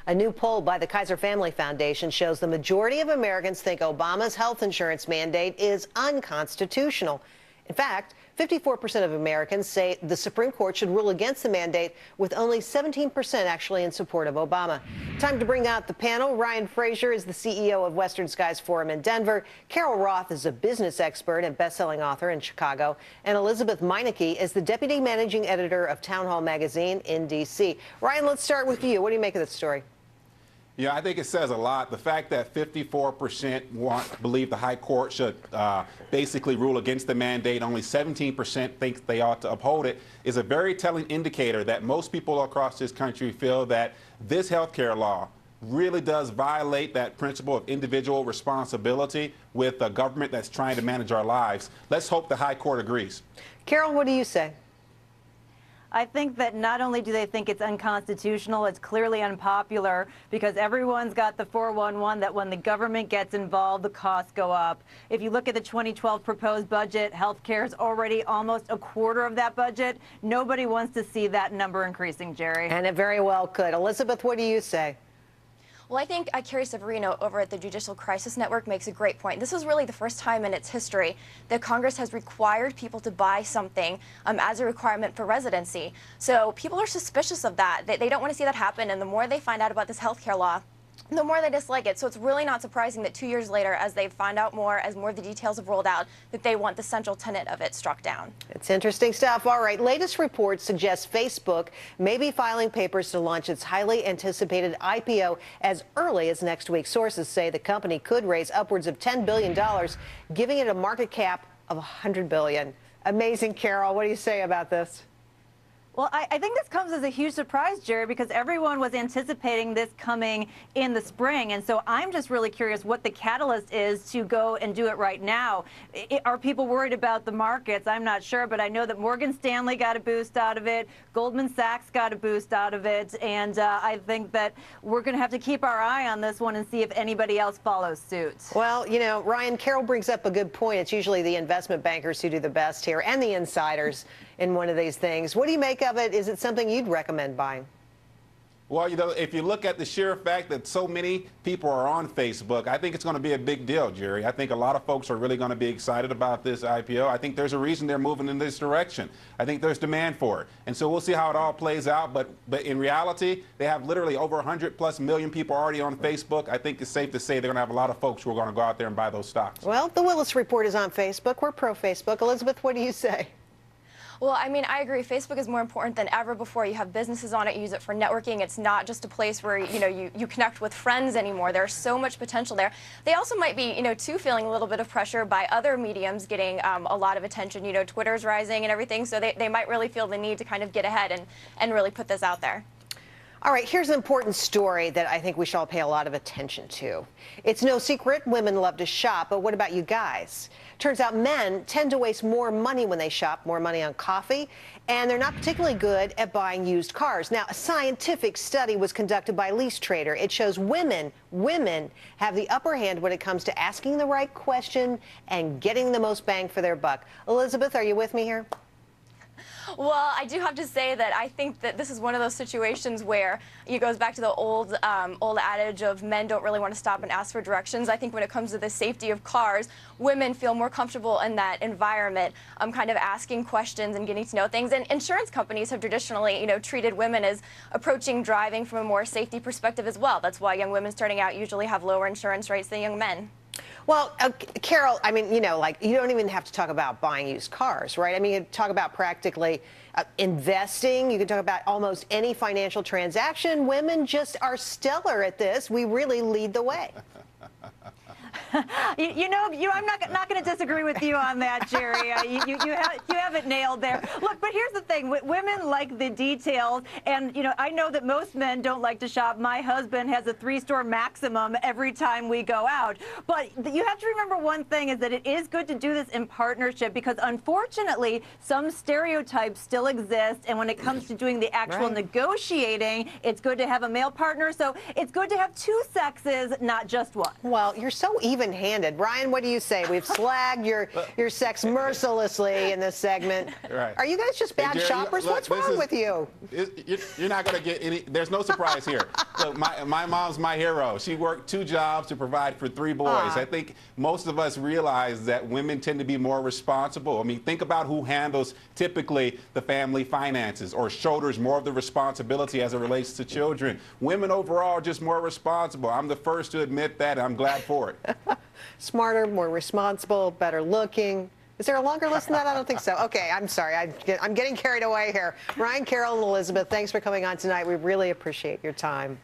A new poll by the Kaiser Family Foundation shows the majority of Americans think Obama's health insurance mandate is unconstitutional. In fact, 54% of Americans say the Supreme Court should rule against the mandate, with only 17% actually in support of Obama. Time to bring out the panel. Ryan Frazier is the CEO of Western Skies Forum in Denver. Carol Roth is a business expert and best-selling author in Chicago. And Elizabeth Meinecke is the deputy managing editor of TOwnhall magazine in D.C. Ryan, let's start with you. What do you make of this story? Yeah, I think it says a lot. The fact that 54% believe the high court should basically rule against the mandate, only 17% think they ought to uphold it, is a very telling indicator that most people across this country feel that this health care law really does violate that principle of individual responsibility with a government that's trying to manage our lives. Let's hope the high court agrees. Carol, what do you say? I think that not only do they think it's unconstitutional, it's clearly unpopular, because everyone's got the 411 that when the government gets involved, the costs go up. If you look at the 2012 proposed budget, health care is already almost a quarter of that budget. Nobody wants to see that number increasing, Jerry. And it very well could. Elizabeth, what do you say? Well, I think Carrie Severino over at the Judicial Crisis Network makes a great point. This is really the first time in its history that Congress has required people to buy something as a requirement for residency. So people are suspicious of that. They don't want to see that happen, and the more they find out about this health care law, the more they dislike it. So it's really not surprising that 2 years later, as they find out more, as more of the details have rolled out, that they want the central tenet of it struck down. It's interesting stuff. All right, latest reports suggest Facebook may be filing papers to launch its highly anticipated IPO as early as next week. Sources say the company could raise upwards of $10 billion, giving it a market cap of $100 billion. Amazing, Carol. What do you say about this? Well, I think this comes as a huge surprise, Jerry, because everyone was anticipating this coming in the spring. And so I'm just really curious what the catalyst is to go and do it right now. Are people worried about the markets? I'm not sure, but I know that Morgan Stanley got a boost out of it. Goldman Sachs got a boost out of it. And I think that we're going to have to keep our eye on this one and see if anybody else follows suit. Well, you know, Ryan, Carol brings up a good point. It's usually the investment bankers who do the best here, and the insiders in one of these things. What do you make of it? Is it something you'd recommend buying? Well, you know, if you look at the sheer fact that so many people are on Facebook, I think it's going to be a big deal, Jerry. I think a lot of folks are really going to be excited about this IPO. I think there's a reason they're moving in this direction. I think there's demand for it. And so we'll see how it all plays out. But in reality, they have literally over 100+ million people already on Facebook. I think it's safe to say they're going to have a lot of folks who are going to go out there and buy those stocks. Well, the Willis Report is on Facebook. We're pro-Facebook. Elizabeth, what do you say? Well, I mean, I agree. Facebook is more important than ever before. You have businesses on it, you use it for networking. It's not just a place where, you connect with friends anymore. There's so much potential there. They also might be, too, feeling a little bit of pressure by other mediums getting a lot of attention. Twitter's rising and everything, so they might really feel the need to kind of get ahead and really put this out there. All right, here's an important story that I think we should all pay a lot of attention to. It's no secret women love to shop, but what about you guys? Turns out men tend to waste more money when they shop, more money on coffee, and they're not particularly good at buying used cars. Now, a scientific study was conducted by Lease Trader. It shows women have the upper hand when it comes to asking the right question and getting the most bang for their buck. Elizabeth, are you with me here? Well, I do have to say that I think that this is one of those situations where it goes back to the old adage of men don't really want to stop and ask for directions. I think when it comes to the safety of cars, women feel more comfortable in that environment, kind of asking questions and getting to know things. And insurance companies have traditionally, treated women as approaching driving from a more safety perspective as well. That's why young women starting out usually have lower insurance rates than young men. Well, Carol, I mean, you don't even have to talk about buying used cars, right? I mean, you can talk about practically investing. You can talk about almost any financial transaction. Women just are stellar at this. We really lead the way. I'm not going to disagree with you on that, Jerry. You have it nailed there. Look, but here's the thing. Women like the details, and, I know that most men don't like to shop. My husband has a 3-store maximum every time we go out. But you have to remember one thing is that it is good to do this in partnership, because unfortunately, some stereotypes still exist. And when it comes to doing the actual negotiating, it's good to have a male partner. So it's good to have 2 sexes, not just one. Well, you're so even-handed. Ryan, what do you say? We've slagged your sex mercilessly in this segment. Right. Are you guys just bad shoppers? What's wrong with you? You're not going to get any. There's no surprise here. Look, my mom's my hero. She worked 2 jobs to provide for 3 boys. I think most of us realize that women tend to be more responsible. I mean, think about who handles typically the family finances or shoulders more of the responsibility as it relates to children. Women overall are just more responsible. I'm the first to admit that, and I'm glad for it. Smarter, more responsible, better looking. Is there a longer list than that? I don't think so. Okay, I'm sorry. I'm getting carried away here. Ryan, Carol, and Elizabeth, thanks for coming on tonight. We really appreciate your time.